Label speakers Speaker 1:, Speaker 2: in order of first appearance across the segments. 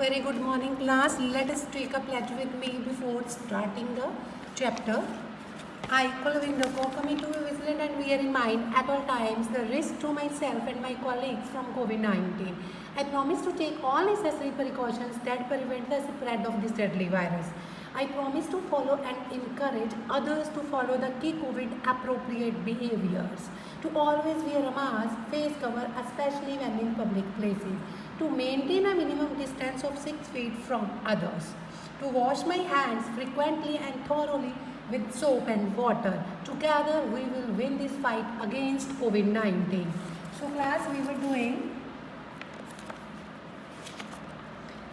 Speaker 1: very good morning class. Let us take a pledge with me before starting the chapter. I, Kulvinder Kaur, commit to be vigilant and bear in mind at all times the risk to myself and my colleagues from COVID-19. I promise to take all necessary precautions that prevent the spread of this deadly virus. I promise to follow and encourage others to follow the key COVID appropriate behaviors, to always wear a mask, face cover, especially when in public places, to maintain a minimum distance of 6 feet from others, to wash my hands frequently and thoroughly with soap and water. Together we will win this fight against COVID-19. So class, we were doing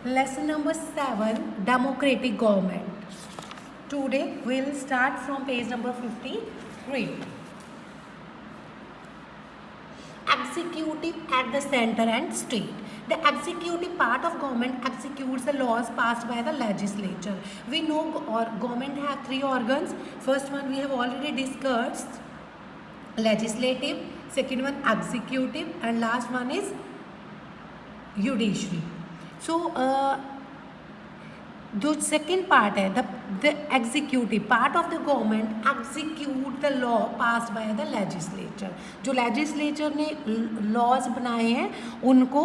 Speaker 1: lesson number 7, democratic government. Today we will start from page number 53. Executive at the center and state. The executive part of government executes the laws passed by the legislature. We know government have 3 organs. First one we have already discussed, legislative. Second one executive, and last one is judiciary. So जो second part है the executive part of the government execute the law pass by the legislature. जो legislature ने laws बनाए हैं उनको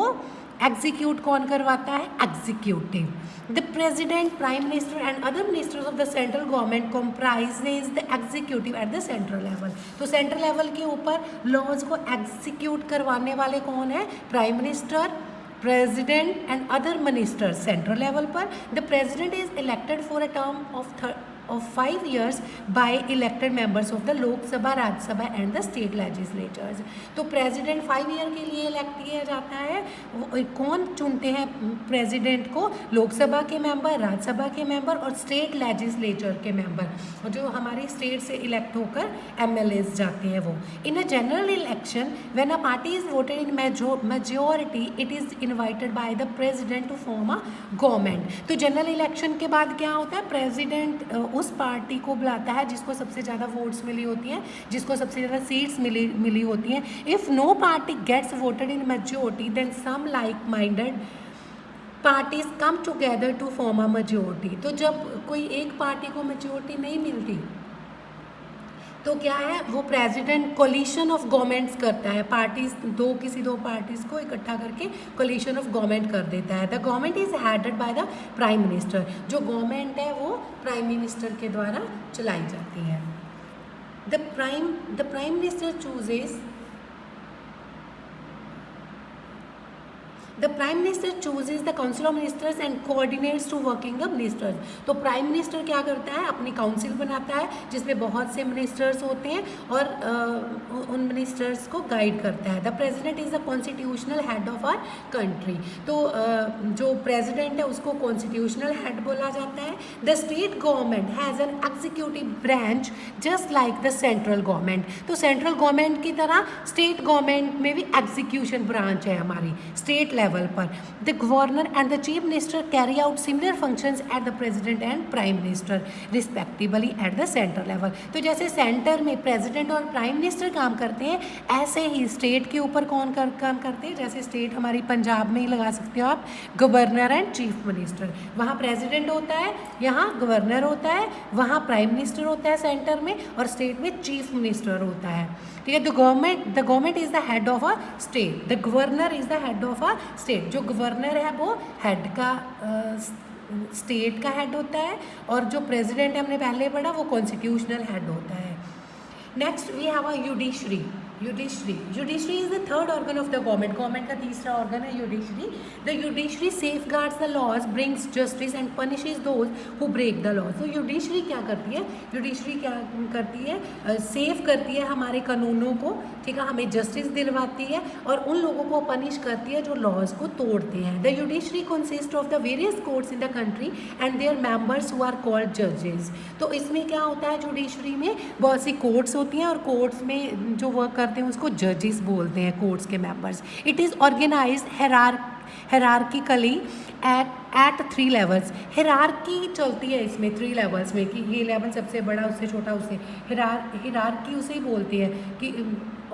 Speaker 1: execute कौन करवाता है? Executive. The president, prime minister and other ministers of the central government comprises the executive at the central level. तो central level के ऊपर लॉज को एग्जीक्यूट करवाने वाले कौन है? Prime minister, president and other ministers. Central level पर the president is elected for a term of 5 years by elected members of the Lok Sabha, Rajya Sabha and the state legislatures. तो president 5 year के लिए elect किया जाता है. कौन चुनते हैं प्रेसिडेंट को? लोकसभा के मेंबर, राज्यसभा के मेंबर और स्टेट लेजिस्लेचर के मेंबर, और जो हमारी स्टेट से इलेक्ट होकर MLAs जाते हैं वो. In a general election when a party is voted in majority it is invited by the president to form a government. तो जनरल इलेक्शन के बाद क्या होता है? प्रेसिडेंट उस पार्टी को बुलाता है जिसको सबसे ज़्यादा वोट्स मिली होती हैं, जिसको सबसे ज़्यादा सीट्स मिली होती हैं. If no party gets voted in majority then some like minded parties come together to form a majority. तो जब कोई एक पार्टी को मेजॉरिटी नहीं मिलती तो क्या है, वो प्रेसिडेंट कोलिशन ऑफ गवर्नमेंट्स करता है. पार्टीज किसी दो पार्टीज को इकट्ठा करके कोलिशन ऑफ गवर्नमेंट कर देता है. The government is headed by the prime minister. जो गवर्नमेंट है वो प्राइम मिनिस्टर के द्वारा चलाई जाती है. The prime minister chooses The Prime Minister chooses the Council of Ministers and coordinates to working the ministers. तो प्राइम मिनिस्टर क्या करता है? अपनी काउंसिल बनाता है जिसमें बहुत से मिनिस्टर्स होते हैं और उन मिनिस्टर्स को गाइड करता है. The president is the constitutional head of our country. तो जो प्रेसिडेंट है उसको कॉन्स्टिट्यूशनल हेड बोला जाता है. The state government has an executive branch just like the central government. तो सेंट्रल गवर्नमेंट की तरह स्टेट गवर्नमेंट में भी एग्जीक्यूशन ब्रांच है हमारी स्टेट लेवल पर. The governor and the chief minister carry out similar functions at the president and prime minister respectively at the central level. तो जैसे सेंटर में प्रेसिडेंट और प्राइम मिनिस्टर काम करते हैं, ऐसे ही स्टेट के ऊपर कौन काम करते हैं? जैसे स्टेट हमारी पंजाब में ही लगा सकते हो आप, गवर्नर एंड चीफ मिनिस्टर. वहाँ प्रेसिडेंट होता है, यहाँ गवर्नर होता है, वहाँ प्राइम मिनिस्टर होता है सेंटर में, और स्टेट में चीफ मिनिस्टर होता है. ठीक है. The government is the head of a state. The governor is the head of a state. जो गवर्नर है वो हेड का स्टेट का हेड होता है, और जो प्रेसिडेंट है हमने पहले पढ़ा वो कॉन्स्टिट्यूशनल हेड होता है. Next we have a judiciary. Judiciary is the third organ of the government का तीसरा ऑर्गन है judiciary. The judiciary safeguards the laws, brings justice and punishes those who break the laws. तो judiciary क्या करती है? Judiciary क्या करती है? सेफ करती है हमारे कानूनों को. ठीक है. हमें जस्टिस दिलवाती है और उन लोगों को पनिश करती है जो लॉज को तोड़ते हैं. The judiciary consist of the various courts in the country and their members who are called जजेस. तो इसमें क्या होता है? जुडिशरी में बहुत सी कोर्ट्स होती हैं और कोर्ट्स में जो वर्क करते हैं उसको जजेस बोलते हैं, कोर्ट्स के members. It is organised hierarchically at 3 levels. Hierarchy चलती है इसमें 3 लेवल्स में, कि ये लेवल सबसे बड़ा, उससे छोटा, उससे हिरार्की उसे ही बोलती है कि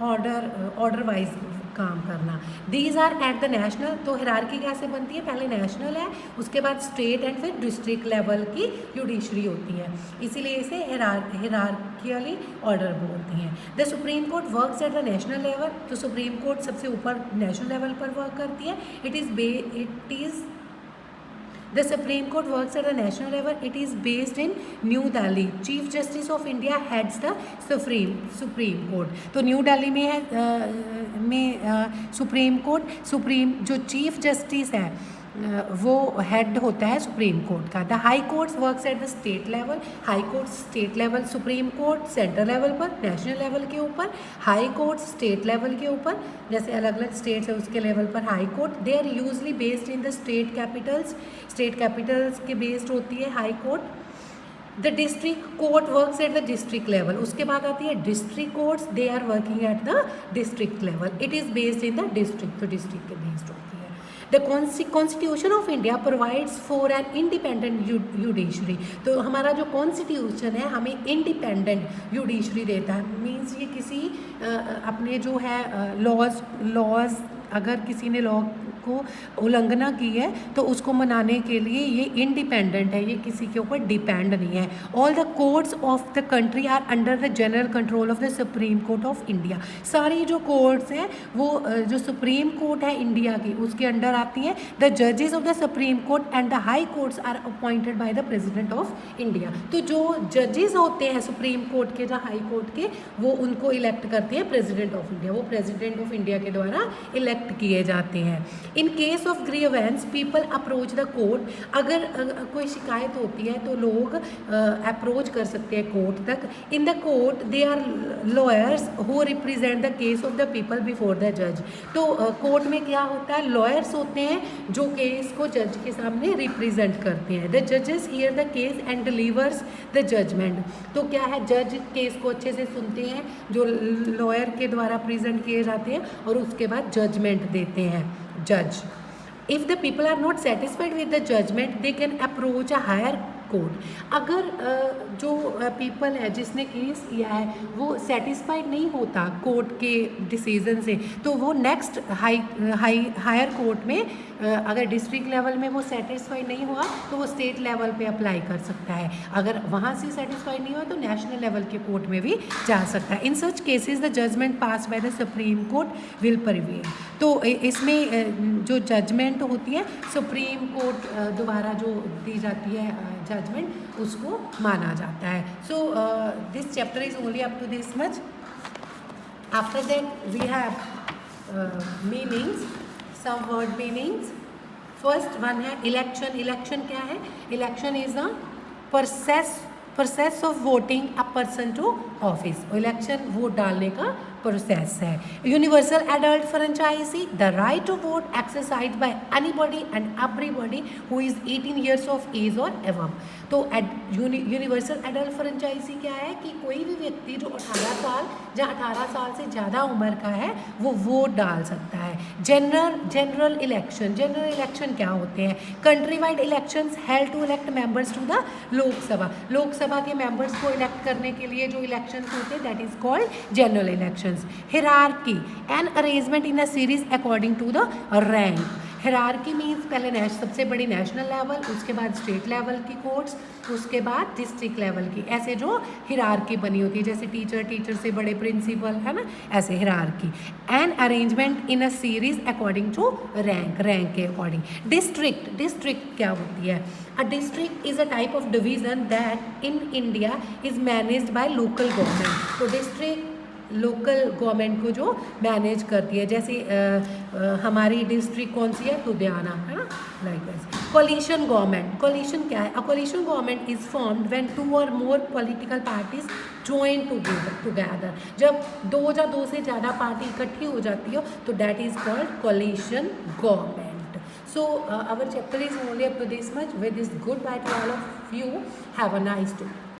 Speaker 1: ऑर्डर वाइज काम करना। These are at the national, तो हिरार्की कैसे बनती है, पहले नेशनल है, उसके बाद स्टेट एंड फिर डिस्ट्रिक्ट लेवल की जुडिशरी होती है, इसीलिए इसे हिरार्कियली ऑर्डर बोलती हैं। The supreme court works at the national level, तो सुप्रीम कोर्ट सबसे ऊपर नेशनल लेवल पर वर्क करती है। The Supreme Court works at the national level. It is based in New Delhi. Chief Justice of India heads the Supreme Court. तो new Delhi में है supreme court, जो चीफ जस्टिस है वो हेड होता है सुप्रीम कोर्ट का। The high courts works at the state level, high court state level, supreme court central level पर, नेशनल लेवल के ऊपर, हाई कोर्ट स्टेट लेवल के ऊपर, जैसे अलग अलग स्टेट्स है उसके लेवल पर high court. They are usually based in the state capitals के बेस्ड होती है high court. The district court works at the district level, उसके बाद आती है district courts, they are working at the district level. It is based in the district, तो district के based होती है। The constitution of India provides for an independent judiciary, तो हमारा जो कॉन्स्टिट्यूशन है हमें इंडिपेंडेंट जुडिशरी देता है। मीन्स ये किसी अपने जो है लॉज अगर किसी ने लॉ को उल्लंघना की है तो उसको मनाने के लिए ये इंडिपेंडेंट है, ये किसी के ऊपर डिपेंड नहीं है। All the courts of the country are under the general control of the supreme court of India, सारी जो कोर्ट्स हैं वो जो सुप्रीम कोर्ट है इंडिया की उसके अंडर आती हैं। द जजेस of the supreme court and the high courts are appointed by the president of India, तो जो जजेस होते हैं सुप्रीम कोर्ट के या हाई कोर्ट के वो उनको इलेक्ट करते हैं प्रेसिडेंट ऑफ इंडिया, वो प्रेसिडेंट ऑफ इंडिया के द्वारा इलेक्ट किए जाते हैं। In case of grievance people approach the court, अगर कोई शिकायत होती है तो लोग अप्रोच कर सकते हैं कोर्ट तक। In the court they are lawyers who represent the case of the people before the जज, तो कोर्ट में क्या होता है, लॉयर्स होते हैं जो केस को जज के सामने रिप्रेजेंट करते हैं। द जजेस hear the case and delivers the judgment, तो क्या है जज केस को अच्छे से सुनते हैं जो लॉयर के द्वारा प्रेजेंट किए जाते हैं और उसके बाद जजमेंट देते हैं जज। If the people are not satisfied with the judgment they can approach a higher court, अगर जो पीपल है जिसने केस किया है वो सेटिस्फाइड नहीं होता कोर्ट के डिसीजन से तो वो नेक्स्ट हायर कोर्ट में अगर डिस्ट्रिक्ट लेवल में वो सेटिस्फाइड नहीं हुआ तो वो स्टेट लेवल पे अप्लाई कर सकता है, अगर वहाँ से सेटिस्फाइड नहीं हुआ तो नेशनल लेवल के कोर्ट में भी जा सकता है। In such cases the judgment passed by the supreme Court will prevail, तो इसमें जो जजमेंट होती है सुप्रीम कोर्ट द्वारा जो दी जाती है जजमेंट उसको माना जाता है। So this chapter is only up to this much. After that we have meanings, some word meanings. First one है इलेक्शन। इलेक्शन क्या है, election is a process of voting a person to office, election vote डालने का process है। Universal adult franchise, the right to vote exercise by anybody and everybody who is 18 years of age और above, तो universal adult franchise क्या है कि कोई भी व्यक्ति जो 18 साल या 18 साल से ज़्यादा उम्र का है वो वोट डाल सकता है। जनरल इलेक्शन क्या होते हैं, country wide elections held to elect members to the Lok Sabha के मेंबर्स को इलेक्ट करने के लिए जो इलेक्शंस होते हैं that is called general election. Hierarchy, an arrangement in a series according to the rank. Hierarchy means पहले सबसे बड़ी नेशनल लेवल, उसके बाद स्टेट लेवल की कोर्ट्स, उसके बाद डिस्ट्रिक्ट लेवल की, ऐसे जो हिरार्की बनी होती है, जैसे टीचर से बड़े प्रिंसिपल है ना, ऐसे hierarchy. An arrangement in a series according to rank के अकॉर्डिंग। डिस्ट्रिक्ट क्या होती है, a district is a type of division that in India is managed by local government, तो डिस्ट्रिक्ट लोकल गवर्नमेंट को जो मैनेज करती है, जैसे हमारी डिस्ट्रिक्ट कौन सी है, लुधियाना है ना, like that. Coalition government, coalition क्या है, a coalition government is formed when 2 or more political parties join together, जब 2 या 2 से ज़्यादा पार्टी इकट्ठी हो जाती हो तो that is called coalition government. So our chapter is only up to this much. With this, goodbye to all of you. Have a nice day.